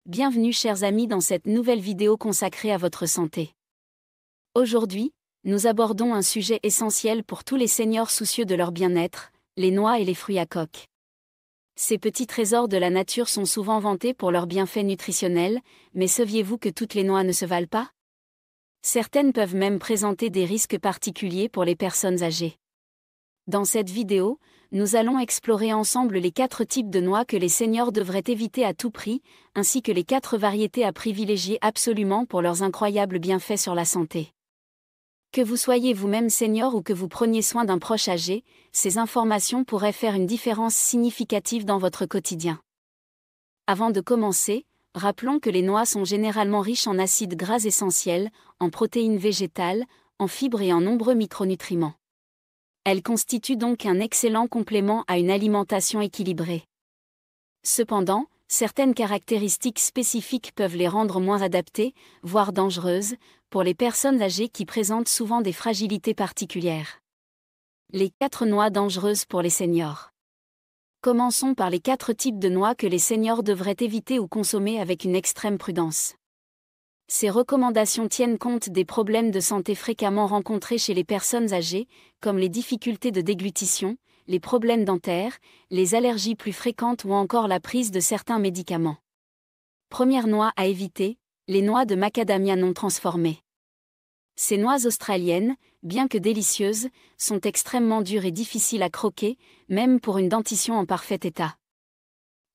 Bienvenue chers amis dans cette nouvelle vidéo consacrée à votre santé. Aujourd'hui, nous abordons un sujet essentiel pour tous les seniors soucieux de leur bien-être, les noix et les fruits à coque. Ces petits trésors de la nature sont souvent vantés pour leurs bienfaits nutritionnels, mais saviez-vous que toutes les noix ne se valent pas? Certaines peuvent même présenter des risques particuliers pour les personnes âgées. Dans cette vidéo, nous allons explorer ensemble les 4 types de noix que les seniors devraient éviter à tout prix, ainsi que les 4 variétés à privilégier absolument pour leurs incroyables bienfaits sur la santé. Que vous soyez vous-même senior ou que vous preniez soin d'un proche âgé, ces informations pourraient faire une différence significative dans votre quotidien. Avant de commencer, rappelons que les noix sont généralement riches en acides gras essentiels, en protéines végétales, en fibres et en nombreux micronutriments. Elles constituent donc un excellent complément à une alimentation équilibrée. Cependant, certaines caractéristiques spécifiques peuvent les rendre moins adaptées, voire dangereuses, pour les personnes âgées qui présentent souvent des fragilités particulières. Les 4 noix dangereuses pour les seniors. Commençons par les 4 types de noix que les seniors devraient éviter ou consommer avec une extrême prudence. Ces recommandations tiennent compte des problèmes de santé fréquemment rencontrés chez les personnes âgées, comme les difficultés de déglutition, les problèmes dentaires, les allergies plus fréquentes ou encore la prise de certains médicaments. Première noix à éviter, les noix de macadamia non transformées. Ces noix australiennes, bien que délicieuses, sont extrêmement dures et difficiles à croquer, même pour une dentition en parfait état.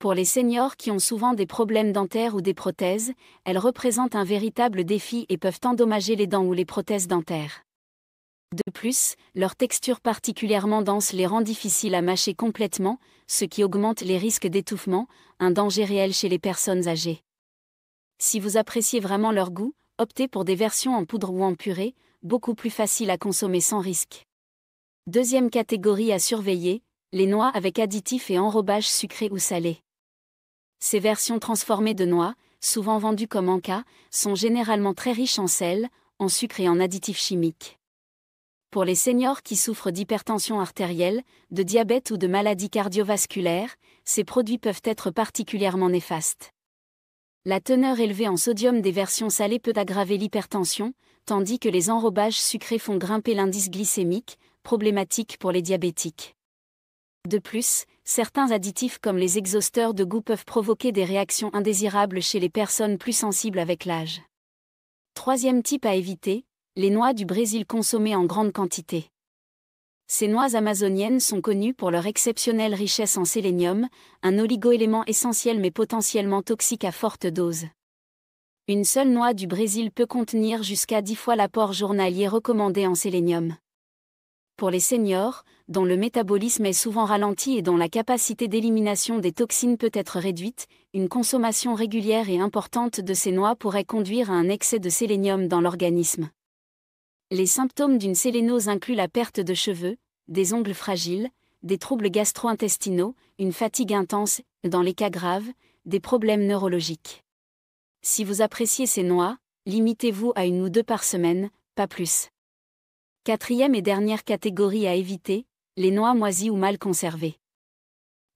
Pour les seniors qui ont souvent des problèmes dentaires ou des prothèses, elles représentent un véritable défi et peuvent endommager les dents ou les prothèses dentaires. De plus, leur texture particulièrement dense les rend difficiles à mâcher complètement, ce qui augmente les risques d'étouffement, un danger réel chez les personnes âgées. Si vous appréciez vraiment leur goût, optez pour des versions en poudre ou en purée, beaucoup plus faciles à consommer sans risque. Deuxième catégorie à surveiller, les noix avec additifs et enrobage sucré ou salé. Ces versions transformées de noix, souvent vendues comme encas, sont généralement très riches en sel, en sucre et en additifs chimiques. Pour les seniors qui souffrent d'hypertension artérielle, de diabète ou de maladies cardiovasculaires, ces produits peuvent être particulièrement néfastes. La teneur élevée en sodium des versions salées peut aggraver l'hypertension, tandis que les enrobages sucrés font grimper l'indice glycémique, problématique pour les diabétiques. De plus, certains additifs comme les exhausteurs de goût peuvent provoquer des réactions indésirables chez les personnes plus sensibles avec l'âge. Troisième type à éviter, les noix du Brésil consommées en grande quantité. Ces noix amazoniennes sont connues pour leur exceptionnelle richesse en sélénium, un oligoélément essentiel mais potentiellement toxique à forte dose. Une seule noix du Brésil peut contenir jusqu'à 10 fois l'apport journalier recommandé en sélénium. Pour les seniors, dont le métabolisme est souvent ralenti et dont la capacité d'élimination des toxines peut être réduite, une consommation régulière et importante de ces noix pourrait conduire à un excès de sélénium dans l'organisme. Les symptômes d'une sélénose incluent la perte de cheveux, des ongles fragiles, des troubles gastro-intestinaux, une fatigue intense, dans les cas graves, des problèmes neurologiques. Si vous appréciez ces noix, limitez-vous à 1 ou 2 par semaine, pas plus. Quatrième et dernière catégorie à éviter, les noix moisies ou mal conservées.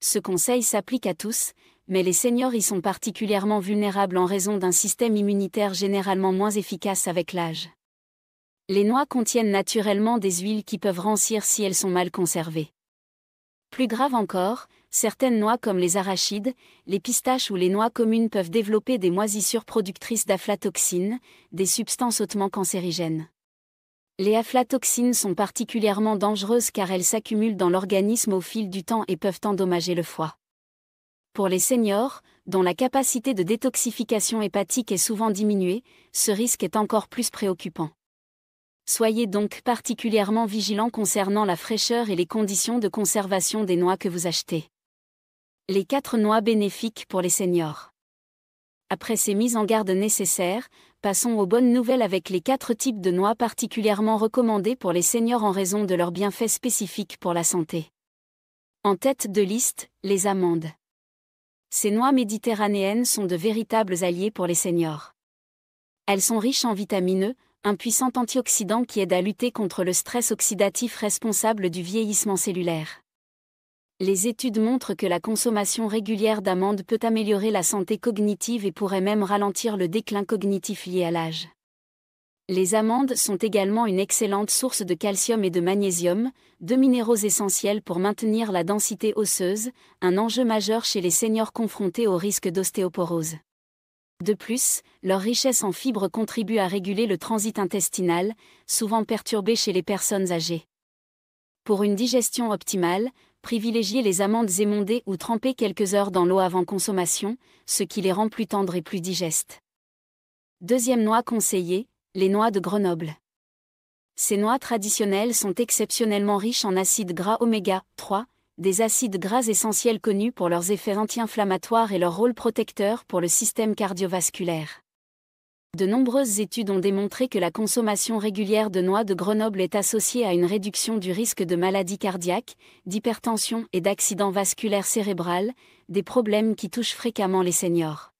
Ce conseil s'applique à tous, mais les seniors y sont particulièrement vulnérables en raison d'un système immunitaire généralement moins efficace avec l'âge. Les noix contiennent naturellement des huiles qui peuvent rancir si elles sont mal conservées. Plus grave encore, certaines noix comme les arachides, les pistaches ou les noix communes peuvent développer des moisissures productrices d'aflatoxines, des substances hautement cancérigènes. Les aflatoxines sont particulièrement dangereuses car elles s'accumulent dans l'organisme au fil du temps et peuvent endommager le foie. Pour les seniors, dont la capacité de détoxification hépatique est souvent diminuée, ce risque est encore plus préoccupant. Soyez donc particulièrement vigilants concernant la fraîcheur et les conditions de conservation des noix que vous achetez. Les 4 noix bénéfiques pour les seniors. Après ces mises en garde nécessaires, passons aux bonnes nouvelles avec les 4 types de noix particulièrement recommandés pour les seniors en raison de leurs bienfaits spécifiques pour la santé. En tête de liste, les amandes. Ces noix méditerranéennes sont de véritables alliés pour les seniors. Elles sont riches en vitamine E, un puissant antioxydant qui aide à lutter contre le stress oxydatif responsable du vieillissement cellulaire. Les études montrent que la consommation régulière d'amandes peut améliorer la santé cognitive et pourrait même ralentir le déclin cognitif lié à l'âge. Les amandes sont également une excellente source de calcium et de magnésium, deux minéraux essentiels pour maintenir la densité osseuse, un enjeu majeur chez les seniors confrontés au risque d'ostéoporose. De plus, leur richesse en fibres contribue à réguler le transit intestinal, souvent perturbé chez les personnes âgées. Pour une digestion optimale, privilégiez les amandes émondées ou trempées quelques heures dans l'eau avant consommation, ce qui les rend plus tendres et plus digestes. Deuxième noix conseillée, les noix de Grenoble. Ces noix traditionnelles sont exceptionnellement riches en acides gras oméga 3, des acides gras essentiels connus pour leurs effets anti-inflammatoires et leur rôle protecteur pour le système cardiovasculaire. De nombreuses études ont démontré que la consommation régulière de noix de Grenoble est associée à une réduction du risque de maladies cardiaques, d'hypertension et d'accidents vasculaires cérébrales, des problèmes qui touchent fréquemment les seniors.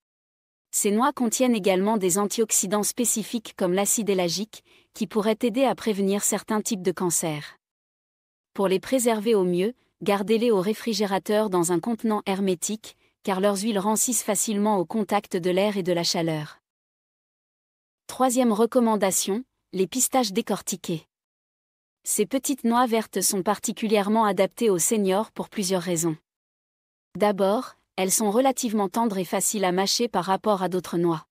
Ces noix contiennent également des antioxydants spécifiques comme l'acide éllagique, qui pourraient aider à prévenir certains types de cancers. Pour les préserver au mieux, gardez-les au réfrigérateur dans un contenant hermétique, car leurs huiles rancissent facilement au contact de l'air et de la chaleur. Troisième recommandation, les pistaches décortiquées. Ces petites noix vertes sont particulièrement adaptées aux seniors pour plusieurs raisons. D'abord, elles sont relativement tendres et faciles à mâcher par rapport à d'autres noix.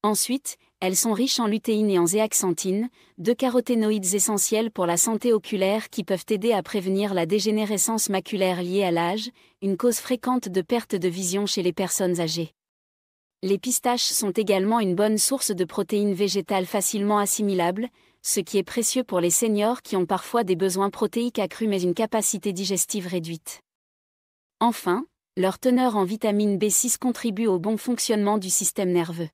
Ensuite, elles sont riches en lutéine et en zéaxanthine, deux caroténoïdes essentiels pour la santé oculaire qui peuvent aider à prévenir la dégénérescence maculaire liée à l'âge, une cause fréquente de perte de vision chez les personnes âgées. Les pistaches sont également une bonne source de protéines végétales facilement assimilables, ce qui est précieux pour les seniors qui ont parfois des besoins protéiques accrus mais une capacité digestive réduite. Enfin, leur teneur en vitamine B6 contribue au bon fonctionnement du système nerveux.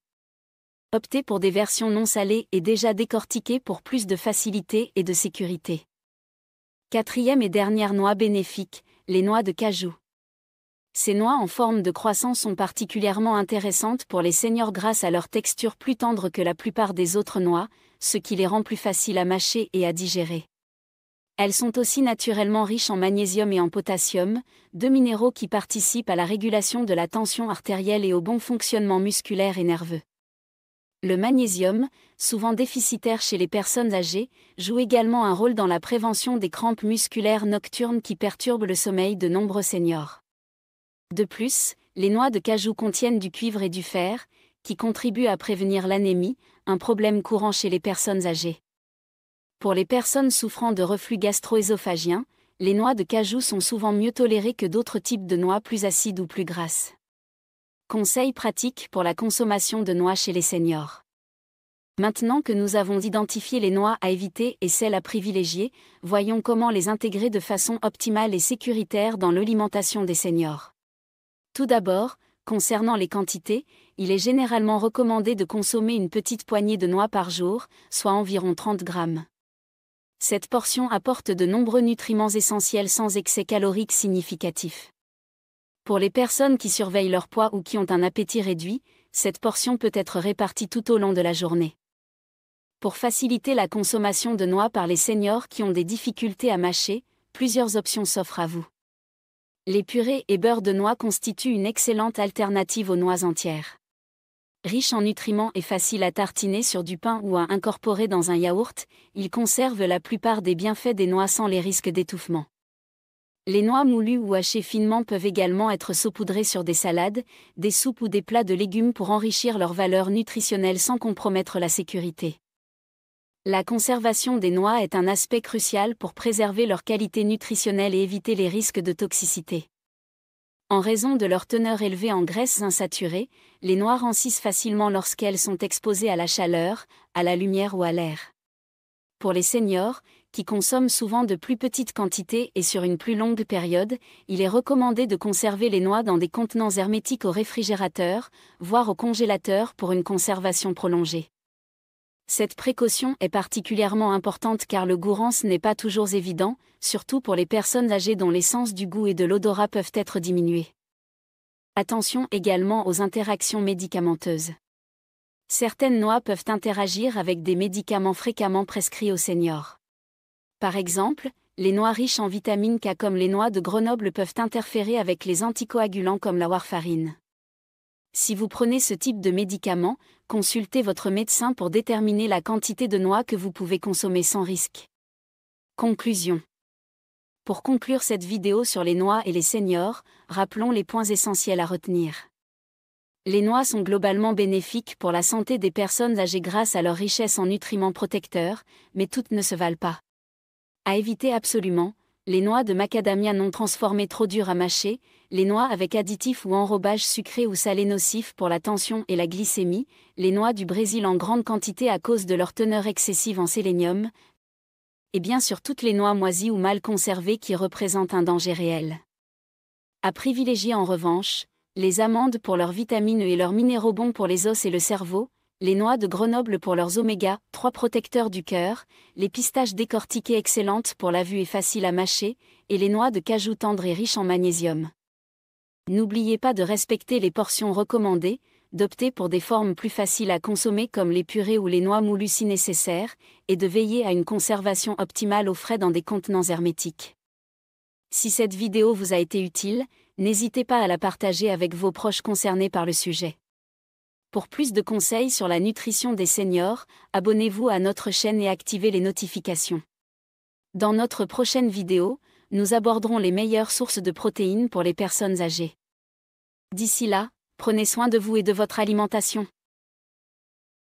Optez pour des versions non salées et déjà décortiquées pour plus de facilité et de sécurité. Quatrième et dernière noix bénéfique, les noix de cajou. Ces noix en forme de croissant sont particulièrement intéressantes pour les seniors grâce à leur texture plus tendre que la plupart des autres noix, ce qui les rend plus faciles à mâcher et à digérer. Elles sont aussi naturellement riches en magnésium et en potassium, deux minéraux qui participent à la régulation de la tension artérielle et au bon fonctionnement musculaire et nerveux. Le magnésium, souvent déficitaire chez les personnes âgées, joue également un rôle dans la prévention des crampes musculaires nocturnes qui perturbent le sommeil de nombreux seniors. De plus, les noix de cajou contiennent du cuivre et du fer, qui contribuent à prévenir l'anémie, un problème courant chez les personnes âgées. Pour les personnes souffrant de reflux gastro-œsophagien, les noix de cajou sont souvent mieux tolérées que d'autres types de noix plus acides ou plus grasses. Conseils pratiques pour la consommation de noix chez les seniors. Maintenant que nous avons identifié les noix à éviter et celles à privilégier, voyons comment les intégrer de façon optimale et sécuritaire dans l'alimentation des seniors. Tout d'abord, concernant les quantités, il est généralement recommandé de consommer une petite poignée de noix par jour, soit environ 30 grammes. Cette portion apporte de nombreux nutriments essentiels sans excès calorique significatif. Pour les personnes qui surveillent leur poids ou qui ont un appétit réduit, cette portion peut être répartie tout au long de la journée. Pour faciliter la consommation de noix par les seniors qui ont des difficultés à mâcher, plusieurs options s'offrent à vous. Les purées et beurre de noix constituent une excellente alternative aux noix entières. Riche en nutriments et facile à tartiner sur du pain ou à incorporer dans un yaourt, ils conservent la plupart des bienfaits des noix sans les risques d'étouffement. Les noix moulues ou hachées finement peuvent également être saupoudrées sur des salades, des soupes ou des plats de légumes pour enrichir leur valeur nutritionnelle sans compromettre la sécurité. La conservation des noix est un aspect crucial pour préserver leur qualité nutritionnelle et éviter les risques de toxicité. En raison de leur teneur élevée en graisses insaturées, les noix rancissent facilement lorsqu'elles sont exposées à la chaleur, à la lumière ou à l'air. Pour les seniors, qui consomment souvent de plus petites quantités et sur une plus longue période, il est recommandé de conserver les noix dans des contenants hermétiques au réfrigérateur, voire au congélateur pour une conservation prolongée. Cette précaution est particulièrement importante car le goût rance n'est pas toujours évident, surtout pour les personnes âgées dont les sens du goût et de l'odorat peuvent être diminués. Attention également aux interactions médicamenteuses. Certaines noix peuvent interagir avec des médicaments fréquemment prescrits aux seniors. Par exemple, les noix riches en vitamine K comme les noix de Grenoble peuvent interférer avec les anticoagulants comme la warfarine. Si vous prenez ce type de médicament, consultez votre médecin pour déterminer la quantité de noix que vous pouvez consommer sans risque. Conclusion. Pour conclure cette vidéo sur les noix et les seniors, rappelons les points essentiels à retenir. Les noix sont globalement bénéfiques pour la santé des personnes âgées grâce à leur richesse en nutriments protecteurs, mais toutes ne se valent pas. À éviter absolument, les noix de macadamia non transformées trop dures à mâcher, les noix avec additifs ou enrobage sucré ou salé nocifs pour la tension et la glycémie, les noix du Brésil en grande quantité à cause de leur teneur excessive en sélénium, et bien sûr toutes les noix moisies ou mal conservées qui représentent un danger réel. À privilégier en revanche, les amandes pour leurs vitamines et leurs minéraux bons pour les os et le cerveau, les noix de Grenoble pour leurs oméga-3 protecteurs du cœur, les pistaches décortiquées excellentes pour la vue et faciles à mâcher, et les noix de cajou tendres et riches en magnésium. N'oubliez pas de respecter les portions recommandées, d'opter pour des formes plus faciles à consommer comme les purées ou les noix moulues si nécessaire, et de veiller à une conservation optimale au frais dans des contenants hermétiques. Si cette vidéo vous a été utile, n'hésitez pas à la partager avec vos proches concernés par le sujet. Pour plus de conseils sur la nutrition des seniors, abonnez-vous à notre chaîne et activez les notifications. Dans notre prochaine vidéo, nous aborderons les meilleures sources de protéines pour les personnes âgées. D'ici là, prenez soin de vous et de votre alimentation.